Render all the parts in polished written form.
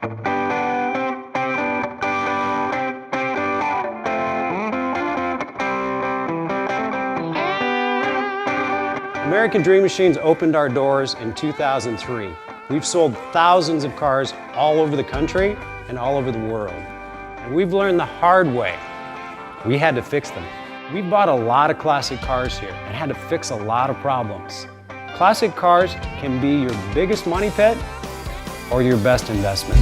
American Dream Machines opened our doors in 2003. We've sold thousands of cars all over the country and all over the world. And we've learned the hard way. We had to fix them. We bought a lot of classic cars here and had to fix a lot of problems. Classic cars can be your biggest money pit or your best investment.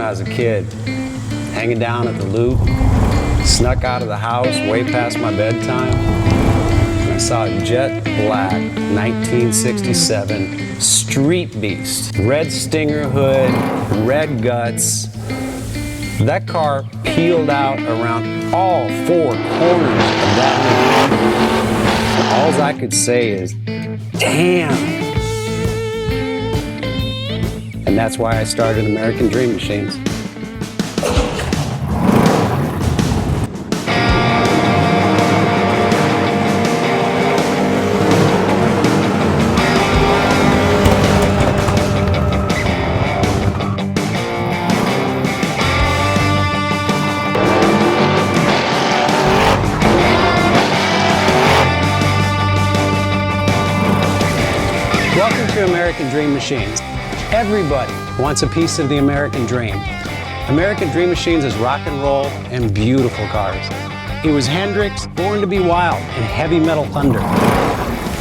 As a kid, hanging down at the Loop, snuck out of the house way past my bedtime, and I saw a jet black 1967 street beast. Red Stinger hood, red guts. That car peeled out around all four corners of that Loop. All I could say is, damn! And that's why I started American Dream Machines. Welcome to American Dream Machines. Everybody wants a piece of the American dream. American Dream Machines is rock and roll and beautiful cars. It was Hendrix, Born to be Wild, and Heavy Metal Thunder.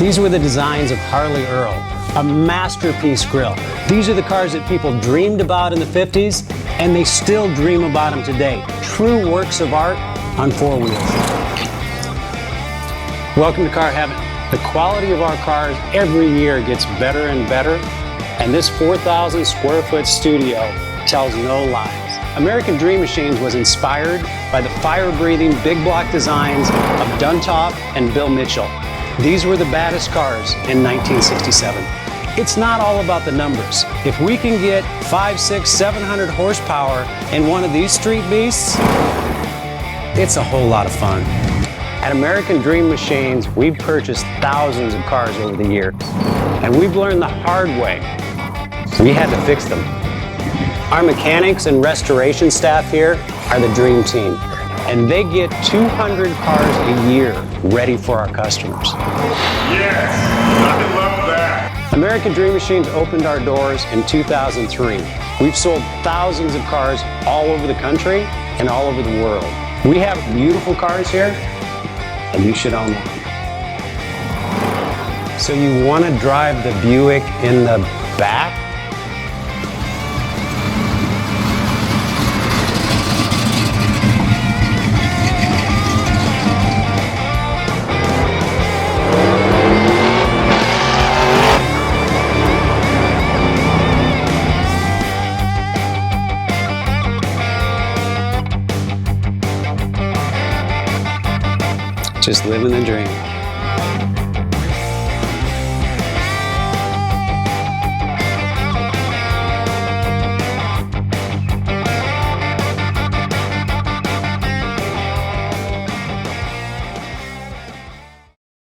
These were the designs of Harley Earl, a masterpiece grille. These are the cars that people dreamed about in the 50s, and they still dream about them today. True works of art on four wheels. Welcome to Car Heaven. The quality of our cars every year gets better and better. And this 4,000 square foot studio tells no lies. American Dream Machines was inspired by the fire-breathing big block designs of Duntop and Bill Mitchell. These were the baddest cars in 1967. It's not all about the numbers. If we can get 500, 600, 700 horsepower in one of these street beasts, it's a whole lot of fun. At American Dream Machines, we've purchased thousands of cars over the years, and we've learned the hard way. We had to fix them. Our mechanics and restoration staff here are the dream team, and they get 200 cars a year ready for our customers. Yes, I love that. American Dream Machines opened our doors in 2003. We've sold thousands of cars all over the country and all over the world. We have beautiful cars here, and you should own them. So you want to drive the Buick in the back? Just living the dream.